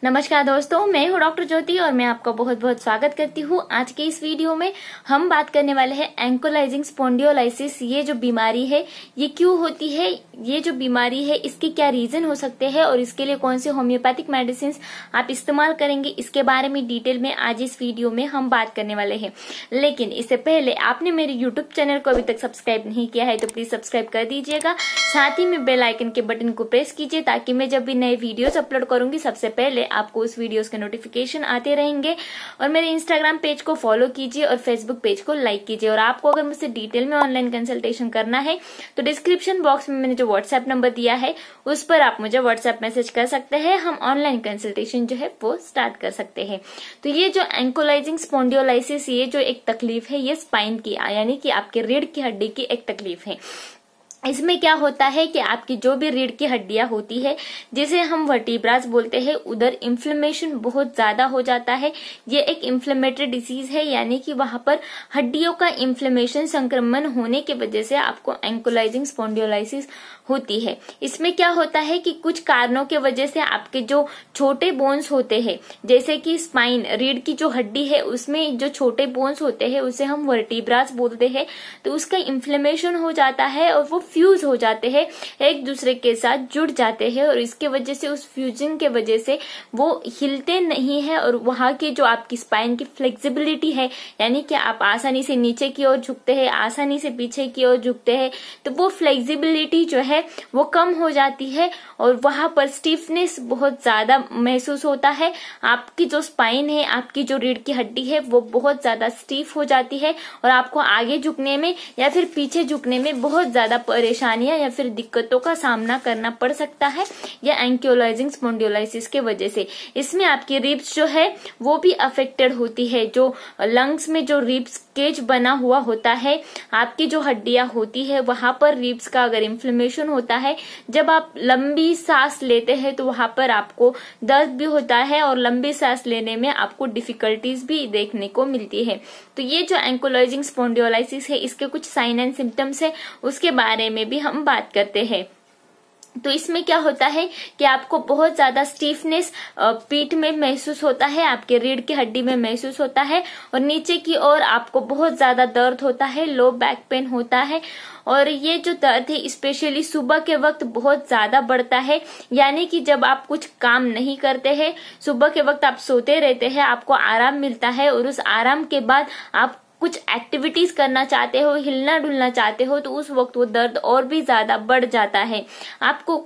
नमस्कार दोस्तों, मैं हूँ डॉक्टर ज्योति और मैं आपका बहुत बहुत स्वागत करती हूँ। आज के इस वीडियो में हम बात करने वाले हैं एंकोलाइजिंग स्पॉन्डिलोलाइसिस। ये जो बीमारी है ये क्यों होती है, ये जो बीमारी है इसके क्या रीजन हो सकते हैं और इसके लिए कौन से होम्योपैथिक मेडिसिन आप इस्तेमाल करेंगे, इसके बारे में डिटेल में आज इस वीडियो में हम बात करने वाले हैं। लेकिन इससे पहले आपने मेरे यूट्यूब चैनल को अभी तक सब्सक्राइब नहीं किया है तो प्लीज सब्सक्राइब कर दीजिएगा। साथ ही में बेल आइकन के बटन को प्रेस कीजिए ताकि मैं जब भी नए वीडियोस अपलोड करूंगी सबसे पहले आपको उस वीडियोस के नोटिफिकेशन आते रहेंगे। और मेरे इंस्टाग्राम पेज को फॉलो कीजिए और फेसबुक पेज को लाइक कीजिए। और आपको अगर मुझसे डिटेल में ऑनलाइन कंसल्टेशन करना है तो डिस्क्रिप्शन बॉक्स में मैंने जो व्हाट्सएप नंबर दिया है उस पर आप मुझे व्हाट्सएप मैसेज कर सकते हैं। हम ऑनलाइन कंसल्टेशन जो है वो स्टार्ट कर सकते हैं। तो ये जो एंकोलाइजिंग स्पॉन्डिलोलाइसिस, ये जो एक तकलीफ है, ये स्पाइन की यानी कि आपके रीढ़ की हड्डी की एक तकलीफ है। इसमें क्या होता है कि आपकी जो भी रीढ़ की हड्डियां होती है, जिसे हम वर्टिब्रास बोलते हैं, उधर इन्फ्लेमेशन बहुत ज्यादा हो जाता है। ये एक इन्फ्लेमेटरी डिसीज है, यानी कि वहां पर हड्डियों का इन्फ्लेमेशन, संक्रमण होने की वजह से आपको एंकोलाइजिंग स्पॉन्डिलोलाइसिस होती है। इसमें क्या होता है कि कुछ कारणों की वजह से आपके जो छोटे बोन्स होते हैं, जैसे कि स्पाइन, रीढ़ की जो हड्डी है उसमें जो छोटे बोन्स होते हैं उसे हम वर्टिब्रास बोलते हैं, तो उसका इन्फ्लेमेशन हो जाता है और वो फ्यूज हो जाते हैं, एक दूसरे के साथ जुड़ जाते हैं और इसके वजह से, उस फ्यूजन के वजह से वो हिलते नहीं है और वहां की जो आपकी स्पाइन की फ्लेक्सिबिलिटी है, यानी कि आप आसानी से नीचे की ओर झुकते हैं, आसानी से पीछे की ओर झुकते हैं, तो वो फ्लेक्सिबिलिटी जो है वो कम हो जाती है और वहां पर स्टिफनेस बहुत ज्यादा महसूस होता है। आपकी जो स्पाइन है, आपकी जो रीढ़ की हड्डी है वो बहुत ज्यादा स्टिफ हो जाती है और आपको आगे झुकने में या फिर पीछे झुकने में बहुत ज्यादा परेशानियां या फिर दिक्कतों का सामना करना पड़ सकता है, या एंकोलाइजिंग स्पॉन्डिलोलाइसिस के वजह से। इसमें आपकी रिब्स जो है वो भी अफेक्टेड होती है। जो लंग्स में जो रिब्स केज बना हुआ होता है, आपकी जो हड्डियां होती है वहां पर रिब्स का अगर इन्फ्लेमेशन होता है, जब आप लंबी सांस लेते हैं तो वहां पर आपको दर्द भी होता है और लंबी सांस लेने में आपको डिफिकल्टीज भी देखने को मिलती है। तो ये जो एंकोलाइजिंग स्पॉन्डिलोलाइसिस है, इसके कुछ साइन एंड सिम्टम्स है, उसके बारे में भी हम बात करते हैं। तो इसमें क्या होता है कि आपको बहुत ज्यादा स्टीफनेस पीठ में महसूस होता है, आपके रीढ़ की हड्डी में महसूस होता है और नीचे की ओर आपको बहुत ज्यादा दर्द होता है, लो बैक पेन होता है। और ये जो दर्द है स्पेशली सुबह के वक्त बहुत ज्यादा बढ़ता है, यानी कि जब आप कुछ काम नहीं करते हैं, सुबह के वक्त आप सोते रहते हैं, आपको आराम मिलता है और उस आराम के बाद आप कुछ एक्टिविटीज करना चाहते हो, हिलना डुलना चाहते हो, तो उस वक्त वो दर्द और भी ज्यादा बढ़ जाता है। आपको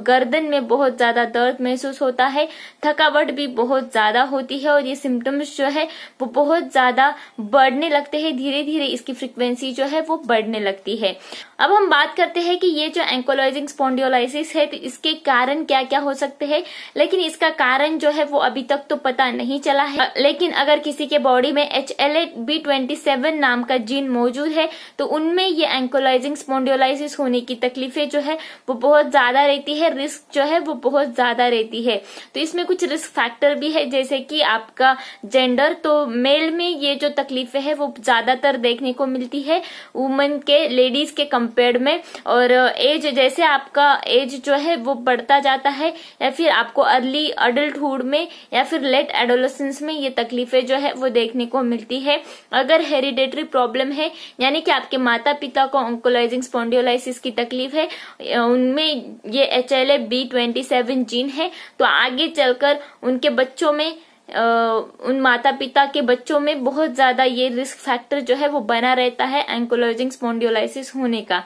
गर्दन में बहुत ज्यादा दर्द महसूस होता है, थकावट भी बहुत ज्यादा होती है और ये सिम्टम्स जो है वो बहुत ज्यादा बढ़ने लगते हैं, धीरे धीरे इसकी फ्रीक्वेंसी जो है वो बढ़ने लगती है। अब हम बात करते हैं कि ये जो एंकोलाइजिंग स्पॉन्डिलोलाइसिस है तो इसके कारण क्या क्या हो सकते हैं, लेकिन इसका कारण जो है वो अभी तक तो पता नहीं चला है। लेकिन अगर किसी के बॉडी में HLA-B27 नाम का जीन मौजूद है तो उनमें ये एंकोलाइजिंग स्पॉन्डिलोलाइसिस होने की तकलीफें जो है वो बहुत ज्यादा रहती है, रिस्क जो है वो बहुत ज्यादा रहती है। तो इसमें कुछ रिस्क फैक्टर भी है, जैसे कि आपका जेंडर, तो मेल में ये जो तकलीफें है वो ज्यादातर देखने को मिलती है वुमेन के, लेडीज के कंपेयर में। और एज, जैसे आपका एज जो है वो बढ़ता जाता है या फिर आपको अर्ली अडल्टहुड में या फिर लेट एडोलेसेंस में ये तकलीफें जो है वो देखने को मिलती है। अगर हेरिडेटरी प्रॉब्लम है, यानी कि आपके माता पिता को एंकोलाइजिंग स्पॉन्डिलोलाइसिस की तकलीफ है, उनमें ये HLA-B27 जीन है, तो आगे चलकर उनके बच्चों में, उन माता पिता के बच्चों में बहुत ज्यादा ये रिस्क फैक्टर जो है वो बना रहता है एंकोलाइजिंग स्पॉन्डिलोलाइसिस होने का।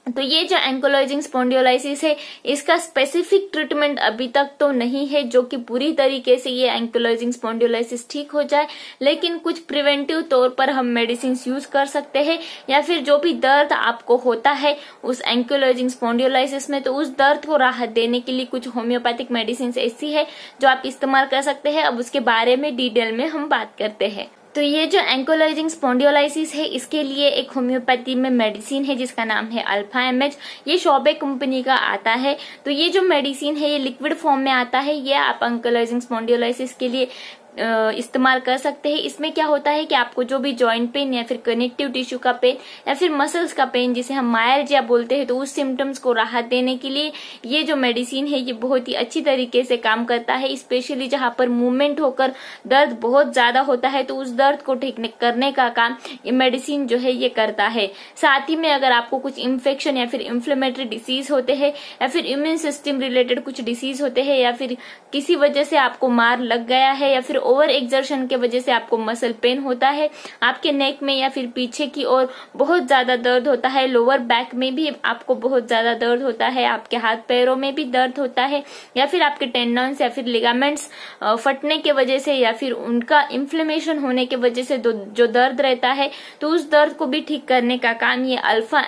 तो ये जो एंकोलाइजिंग स्पॉन्डिलोलाइसिस है इसका स्पेसिफिक ट्रीटमेंट अभी तक तो नहीं है जो कि पूरी तरीके से ये एंकोलाइजिंग स्पॉन्डिलोलाइसिस ठीक हो जाए, लेकिन कुछ प्रिवेंटिव तौर पर हम मेडिसिन यूज कर सकते हैं, या फिर जो भी दर्द आपको होता है उस एंकोलाइजिंग स्पॉन्डिलोलाइसिस में, तो उस दर्द को राहत देने के लिए कुछ होम्योपैथिक मेडिसिन ऐसी है जो आप इस्तेमाल कर सकते हैं। अब उसके बारे में डिटेल में हम बात करते हैं। तो ये जो एंकोलाइजिंग स्पॉन्डिलोलाइसिस है इसके लिए एक होम्योपैथी में मेडिसिन है जिसका नाम है अल्फा एमएच। ये शॉबे कंपनी का आता है। तो ये जो मेडिसिन है ये लिक्विड फॉर्म में आता है। ये आप एंकोलाइजिंग स्पॉन्डिलोलाइसिस के लिए इस्तेमाल कर सकते हैं। इसमें क्या होता है कि आपको जो भी जॉइंट पेन या फिर कनेक्टिव टिश्यू का पेन या फिर मसल्स का पेन जिसे हम मायल्जिया बोलते हैं, तो उस सिम्टम्स को राहत देने के लिए ये जो मेडिसिन है ये बहुत ही अच्छी तरीके से काम करता है। स्पेशली जहाँ पर मूवमेंट होकर दर्द बहुत ज्यादा होता है तो उस दर्द को ठीक करने का काम ये मेडिसिन जो है ये करता है। साथ ही में अगर आपको कुछ इन्फेक्शन या फिर इन्फ्लेमेटरी डिसीज होते हैं या फिर इम्यून सिस्टम रिलेटेड कुछ डिसीज होते हैं या फिर किसी वजह से आपको मार लग गया है या फिर ओवर एक्सर्शन के वजह से आपको मसल पेन होता है, आपके नेक में या फिर पीछे की ओर बहुत ज्यादा दर्द होता है, लोअर बैक में भी आपको बहुत ज्यादा दर्द होता है, आपके हाथ पैरों में भी दर्द होता है या फिर आपके टेंडन्स या फिर लिगामेंट्स फटने के वजह से या फिर उनका इन्फ्लेमेशन होने के वजह से जो दर्द रहता है, तो उस दर्द को भी ठीक करने का काम ये अल्फा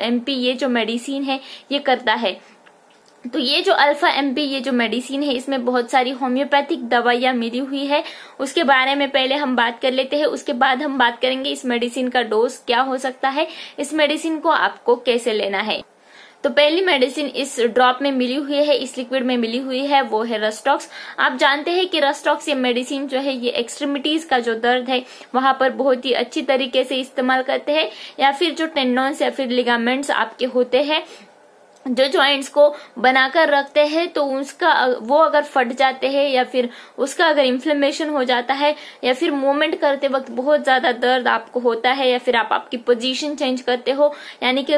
एमपी ये जो मेडिसिन है ये करता है। तो ये जो अल्फा एमपी ये जो मेडिसिन है इसमें बहुत सारी होम्योपैथिक दवाइयां मिली हुई है, उसके बारे में पहले हम बात कर लेते हैं। उसके बाद हम बात करेंगे इस मेडिसिन का डोज क्या हो सकता है, इस मेडिसिन को आपको कैसे लेना है। तो पहली मेडिसिन इस ड्रॉप में मिली हुई है, इस लिक्विड में मिली हुई है, वो है रस्टॉक्स। आप जानते हैं कि रस्टॉक्स ये मेडिसिन जो है ये एक्सट्रीमिटीज का जो दर्द है वहां पर बहुत ही अच्छी तरीके से इस्तेमाल करते हैं, या फिर जो टेंडन्स या फिर लिगामेंट्स आपके होते हैं जो जॉइंट्स को बनाकर रखते हैं, तो उसका वो अगर फट जाते हैं या फिर उसका अगर इन्फ्लेमेशन हो जाता है या फिर मूवमेंट करते वक्त बहुत ज्यादा दर्द आपको होता है या फिर आप आपकी पोजीशन चेंज करते हो यानी कि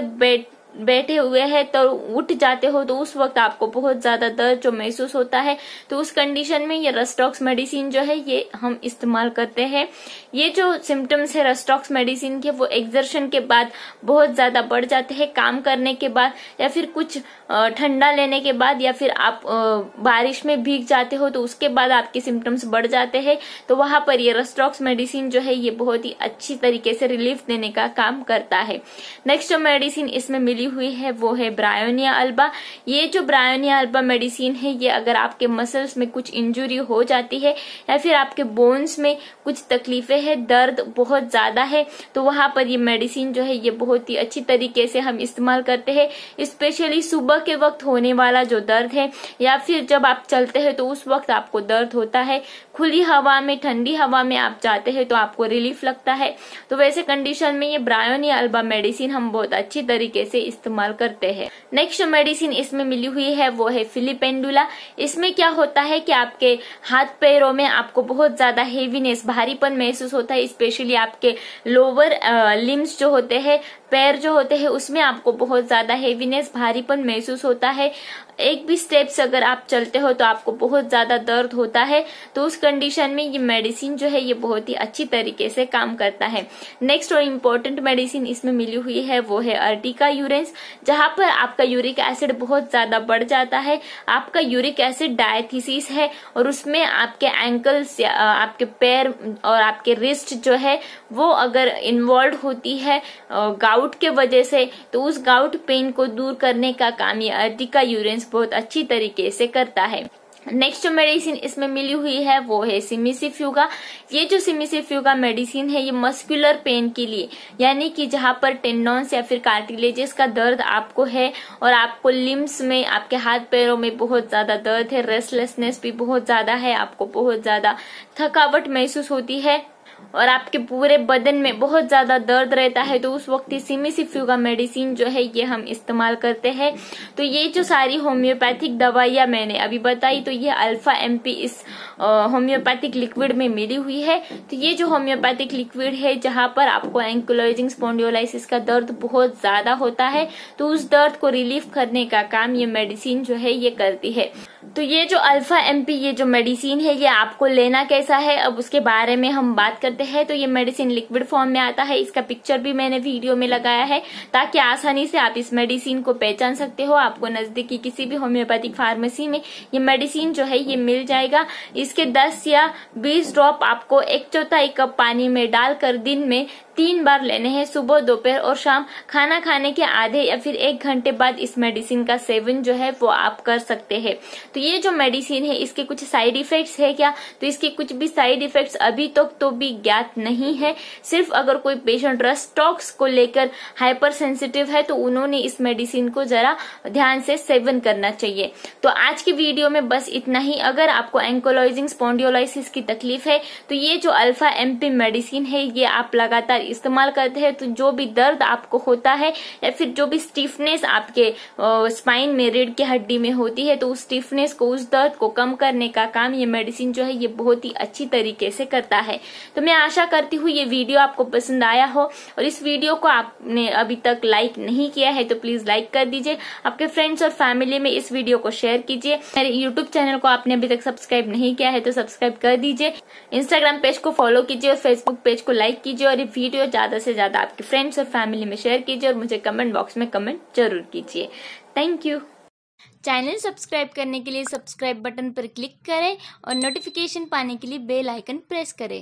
बैठे हुए हैं तो उठ जाते हो, तो उस वक्त आपको बहुत ज्यादा दर्द जो महसूस होता है, तो उस कंडीशन में ये रस्टॉक्स मेडिसिन जो है ये हम इस्तेमाल करते हैं। ये जो सिम्टम्स है रस्टॉक्स मेडिसिन के वो एक्सर्शन के बाद बहुत ज्यादा बढ़ जाते हैं, काम करने के बाद या फिर कुछ ठंडा लेने के बाद या फिर आप बारिश में भीग जाते हो तो उसके बाद आपके सिम्टम्स बढ़ जाते हैं, तो वहां पर ये रस्टॉक्स मेडिसिन जो है ये बहुत ही अच्छी तरीके से रिलीफ देने का काम करता है। नेक्स्ट जो मेडिसिन इसमें मिली हुई है वो है ब्रायोनिया अल्बा। ये जो ब्रायोनिया अल्बा मेडिसिन है ये अगर आपके मसल्स में कुछ इंजुरी हो जाती है या फिर आपके बोन्स में कुछ तकलीफें है, दर्द बहुत ज्यादा है, तो वहां पर ये मेडिसिन जो है ये बहुत ही अच्छी तरीके से हम इस्तेमाल करते हैं। स्पेशली सुबह के वक्त होने वाला जो दर्द है या फिर जब आप चलते हैं तो उस वक्त आपको दर्द होता है, खुली हवा में ठंडी हवा में आप जाते हैं तो आपको रिलीफ लगता है, तो वैसे कंडीशन में ये ब्रायोनिया अल्बा मेडिसिन हम बहुत अच्छी तरीके से इस्तेमाल करते हैं। नेक्स्ट मेडिसिन इसमें मिली हुई है वो है फिलिपेंडुला। इसमें क्या होता है कि आपके हाथ पैरों में आपको बहुत ज्यादा हेवीनेस भारीपन महसूस होता है, स्पेशली आपके लोअर लिम्स जो होते हैं, पैर जो होते हैं उसमें आपको बहुत ज्यादा हेवीनेस भारीपन महसूस होता है। एक भी स्टेप्स अगर आप चलते हो तो आपको बहुत ज्यादा दर्द होता है, तो उस कंडीशन में ये मेडिसिन जो है ये बहुत ही अच्छी तरीके से काम करता है। नेक्स्ट और इम्पोर्टेंट मेडिसिन इसमें मिली हुई है वो है अर्टिका यूरेंस, जहां पर आपका यूरिक एसिड बहुत ज्यादा बढ़ जाता है, आपका यूरिक एसिड डायथिसिस है और उसमें आपके एंकल्स या आपके पैर और आपके रिस्ट जो है वो अगर इन्वॉल्व होती है गाउट के वजह से, तो उस गाउट पेन को दूर करने का काम ये अर्टिका यूरेंस बहुत अच्छी तरीके से करता है। नेक्स्ट जो मेडिसिन इसमें मिली हुई है वो है सिमिसिफ्यूगा। ये जो सिमिसिफ्यूगा मेडिसिन है ये मस्कुलर पेन के लिए, यानी कि जहां पर टेंडन्स या फिर कार्टिलेजेस का दर्द आपको है और आपको लिम्स में आपके हाथ पैरों में बहुत ज्यादा दर्द है, रेस्टलेसनेस भी बहुत ज्यादा है, आपको बहुत ज्यादा थकावट महसूस होती है और आपके पूरे बदन में बहुत ज्यादा दर्द रहता है, तो उस वक्त सिमिसिफ्यूगा मेडिसिन जो है ये हम इस्तेमाल करते हैं। तो ये जो सारी होम्योपैथिक दवाइयां मैंने अभी बताई तो ये अल्फा एमपी इस होम्योपैथिक लिक्विड में मिली हुई है। तो ये जो होम्योपैथिक लिक्विड है जहां पर आपको एंकिलोजिंग स्पॉन्डिलोलाइसिस का दर्द बहुत ज्यादा होता है, तो उस दर्द को रिलीफ करने का काम ये मेडिसिन जो है ये करती है। तो ये जो अल्फा एमपी ये जो मेडिसिन है ये आपको लेना कैसा है, अब उसके बारे में हम बात करते हैं। तो ये मेडिसिन लिक्विड फॉर्म में आता है, इसका पिक्चर भी मैंने वीडियो में लगाया है ताकि आसानी से आप इस मेडिसिन को पहचान सकते हो। आपको नजदीकी किसी भी होम्योपैथिक फार्मेसी में ये मेडिसिन जो है ये मिल जाएगा। इसके 10 या 20 ड्रॉप आपको 1/4 कप पानी में डालकर दिन में 3 बार लेने हैं, सुबह, दोपहर और शाम। खाना खाने के आधे या फिर 1 घंटे बाद इस मेडिसिन का सेवन जो है वो आप कर सकते हैं। तो ये जो मेडिसिन है इसके कुछ साइड इफेक्ट्स है क्या, तो इसके कुछ भी साइड इफेक्ट्स अभी तक तो भी ज्ञात नहीं है। सिर्फ अगर कोई पेशेंट रस्ट टॉक्स को लेकर हाइपर सेंसिटिव है तो उन्होंने इस मेडिसिन को जरा ध्यान से सेवन करना चाहिए। तो आज की वीडियो में बस इतना ही। अगर आपको एंकोलाइजिंग स्पॉन्डियोलाइसिस की तकलीफ है तो ये जो अल्फा एमपी मेडिसिन है ये आप लगातार इस्तेमाल करते हैं तो जो भी दर्द आपको होता है या फिर जो भी स्टिफनेस आपके स्पाइन में, रीढ़ की हड्डी में होती है, तो उस स्टिफनेस को, उस दर्द को कम करने का काम ये मेडिसिन जो है ये बहुत ही अच्छी तरीके से करता है। तो मैं आशा करती हूँ ये वीडियो आपको पसंद आया हो, और इस वीडियो को आपने अभी तक लाइक नहीं किया है तो प्लीज लाइक कर दीजिए। आपके फ्रेंड्स और फैमिली में इस वीडियो को शेयर कीजिए। मेरे यूट्यूब चैनल को आपने अभी तक सब्सक्राइब नहीं किया है तो सब्सक्राइब कर दीजिए। इंस्टाग्राम पेज को फॉलो कीजिए और फेसबुक पेज को लाइक कीजिए, और ये वीडियो ज्यादा से ज्यादा आपके फ्रेंड्स और फैमिली में शेयर कीजिए, और मुझे कमेंट बॉक्स में कमेंट जरूर कीजिए। Thank you. चैनल सब्सक्राइब करने के लिए सब्सक्राइब बटन पर क्लिक करें और नोटिफिकेशन पाने के लिए बेल आइकन प्रेस करें।